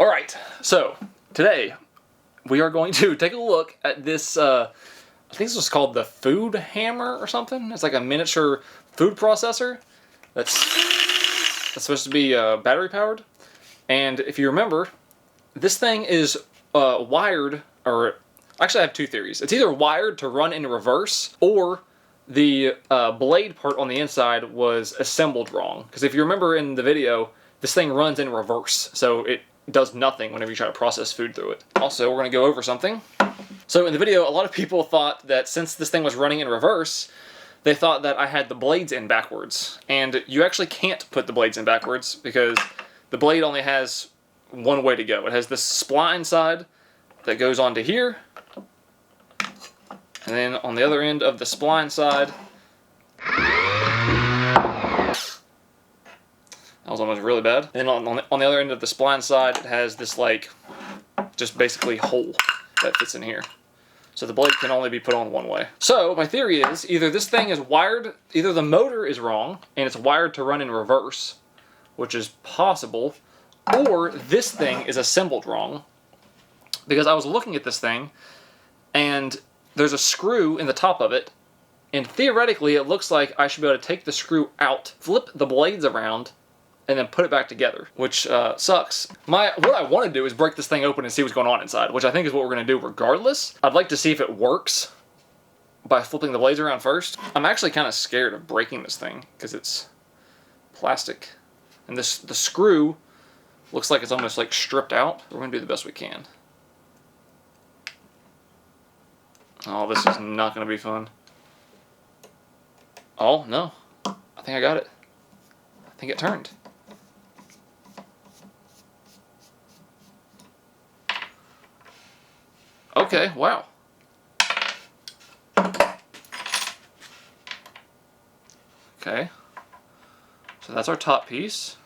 Alright, so today we are going to take a look at this, I think this was called the food hammer or something. It's like a miniature food processor that's supposed to be battery powered. And if you remember, this thing is wired, or actually I have two theories. It's either wired to run in reverse, or the blade part on the inside was assembled wrong. Because if you remember in the video, this thing runs in reverse, so it does nothing whenever you try to process food through it. Also, we're going to go over something. So in the video, a lot of people thought that since this thing was running in reverse, they thought that I had the blades in backwards. And you actually can't put the blades in backwards because the blade only has one way to go. It has this spline side that goes onto here, and then on the other end of the spline side, that was almost really bad. And then on the other end of the spline side, it has this like, just basically hole that fits in here. So the blade can only be put on one way. So my theory is either this thing is wired, either the motor is wrong and it's wired to run in reverse, which is possible, or this thing is assembled wrong. Because I was looking at this thing and there's a screw in the top of it, and theoretically it looks like I should be able to take the screw out, flip the blades around, and then put it back together, which sucks. What I want to do is break this thing open and see what's going on inside, which I think is what we're going to do regardless. I'd like to see if it works by flipping the blades around first. I'm actually kind of scared of breaking this thing because it's plastic. And the screw looks like it's almost like stripped out. We're going to do the best we can. Oh, this is not going to be fun. Oh, no. I think I got it. I think it turned. Okay, wow. Okay. So that's our top piece.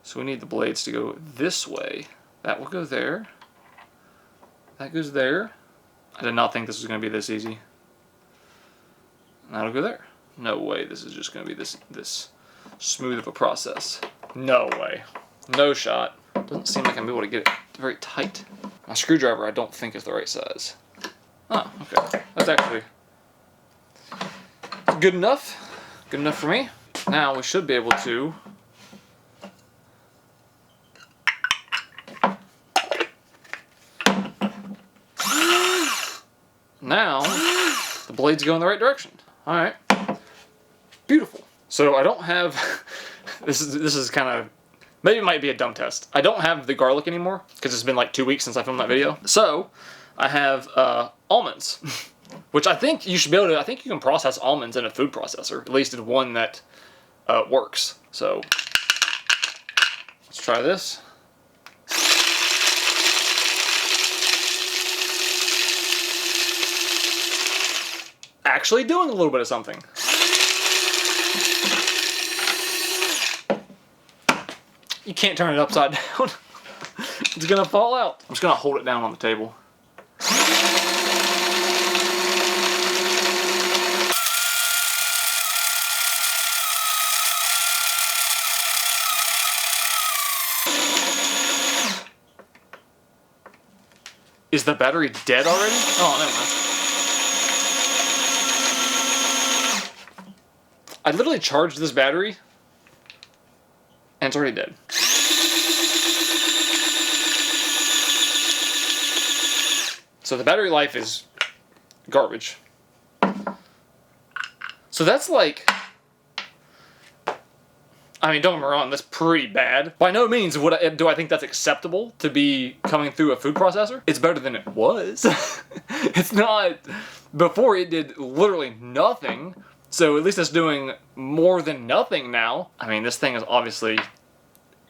So we need the blades to go this way. That will go there. That goes there. I did not think this was going to be this easy. And that'll go there. No way this is just going to be this smooth of a process. No way. No shot. Doesn't seem like I'm able to get it very tight. My screwdriver I don't think is the right size. Oh, okay. That's actually good enough. Good enough for me. Now we should be able to now the blades go in the right direction. Alright. Beautiful. So I don't have this is kind of, maybe it might be a dumb test. I don't have the garlic anymore because it's been like 2 weeks since I filmed that video. So I have almonds, which I think you should be able to, I think you can process almonds in a food processor, at least in one that works. So let's try this. Actually doing a little bit of something. You can't turn it upside down. It's gonna fall out. I'm just gonna hold it down on the table. Is the battery dead already? Oh, never mind. I literally charged this battery and it's already dead. So the battery life is garbage. So that's like, I mean, don't get me wrong, that's pretty bad. By no means do I think that's acceptable to be coming through a food processor. It's better than it was. It's not, before it did literally nothing. So at least it's doing more than nothing now. I mean, this thing is obviously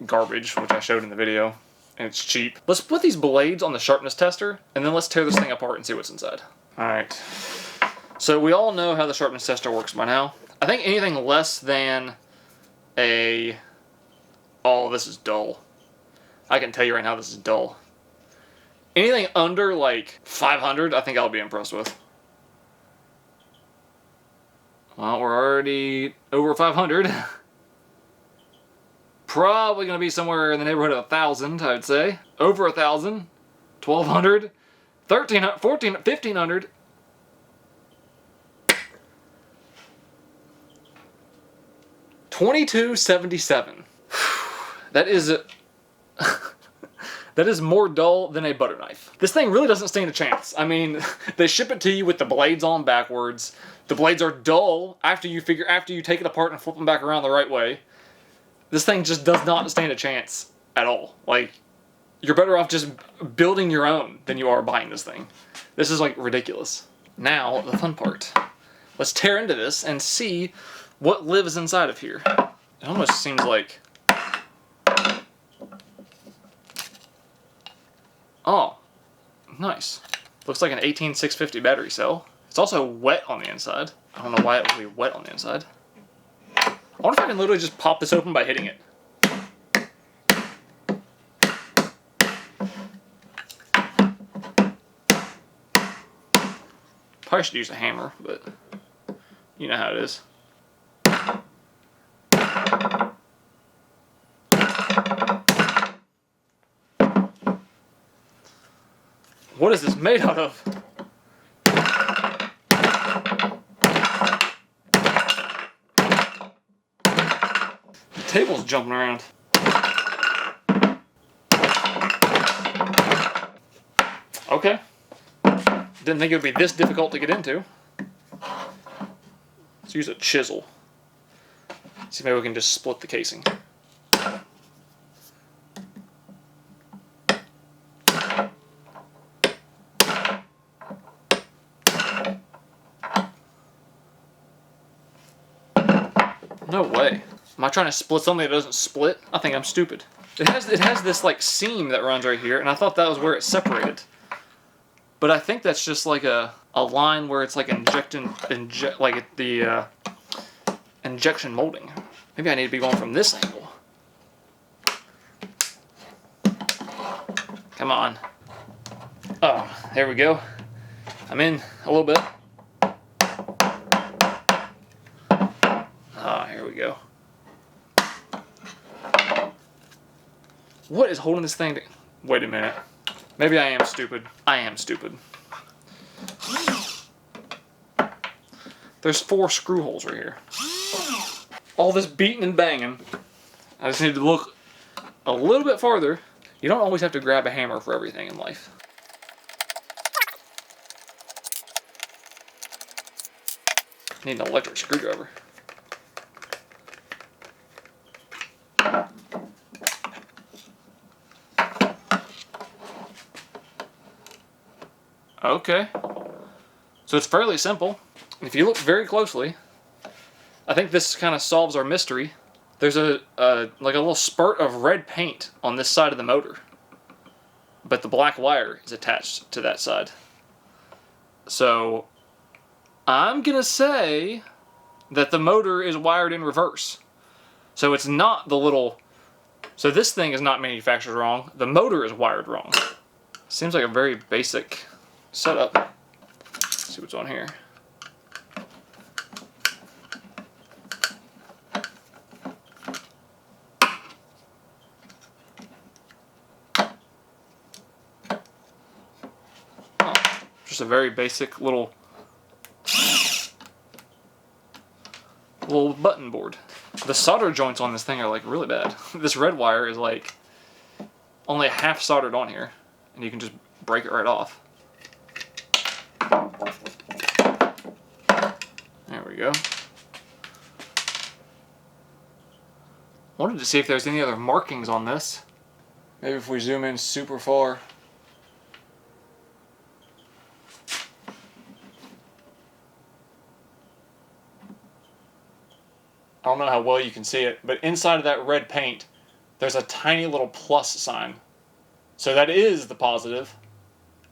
garbage, which I showed in the video, and it's cheap. Let's put these blades on the sharpness tester, and then let's tear this thing apart and see what's inside. Alright, so we all know how the sharpness tester works by now. I think anything less than a... Oh, this is dull. I can tell you right now this is dull. Anything under like 500, I think I'll be impressed with. Well, we're already over 500. Probably going to be somewhere in the neighborhood of 1,000, I would say. over 1,000, 1,200, 1,300, 1,400, 1,500. $22.77. That is that is more dull than a butter knife. This thing really doesn't stand a chance. I mean, they ship it to you with the blades on backwards. The blades are dull after you take it apart and flip them back around the right way. This thing just does not stand a chance at all. Like, you're better off just building your own than you are buying this thing. This is like ridiculous. Now, the fun part. Let's tear into this and see what lives inside of here. It almost seems like... Oh, nice. Looks like an 18650 battery cell. It's also wet on the inside. I don't know why it would be wet on the inside. I wonder if I can literally just pop this open by hitting it. Probably should use a hammer, but you know how it is. What is this made out of? The table's jumping around. Okay. Didn't think it would be this difficult to get into. Let's use a chisel. See if maybe we can just split the casing. No way. Am I trying to split something that doesn't split? I think I'm stupid. It has this like seam that runs right here, and I thought that was where it separated. But I think that's just like a line where it's like injection molding. Maybe I need to be going from this angle. Come on. Oh, there we go. I'm in a little bit. Ah, here we go. What is holding this thing together? Wait a minute. Maybe I am stupid. I am stupid. There's 4 screw holes right here. All this beating and banging. I just need to look a little bit farther. You don't always have to grab a hammer for everything in life. Need an electric screwdriver. Okay. So it's fairly simple. If you look very closely, I think this kind of solves our mystery. There's like a little spurt of red paint on this side of the motor, but the black wire is attached to that side. So I'm gonna say that the motor is wired in reverse. So it's not the little... So this thing is not manufactured wrong. The motor is wired wrong. Seems like a very basic setup. Let's see what's on here. Oh, just a very basic little button board. The solder joints on this thing are like really bad. This red wire is like only half soldered on here, and you can just break it right off. There we go. Wanted to see if there's any other markings on this. Maybe if we zoom in super far. I don't know how well you can see it, but inside of that red paint, there's a tiny little plus sign. So that is the positive,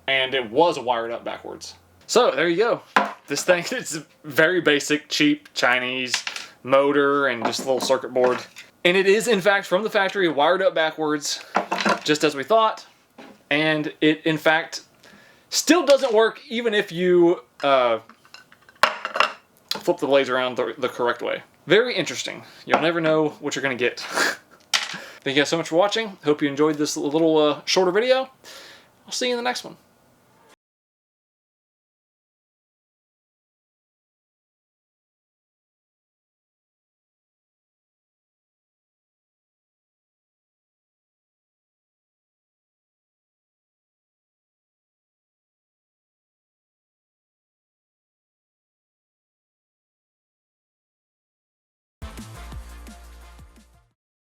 and it was wired up backwards. So there you go. This thing is a very basic, cheap Chinese motor and just a little circuit board. And it is, in fact, from the factory, wired up backwards, just as we thought. And it, in fact, still doesn't work even if you flip the blades around the correct way. Very interesting. You'll never know what you're going to get. Thank you guys so much for watching. Hope you enjoyed this little shorter video. I'll see you in the next one.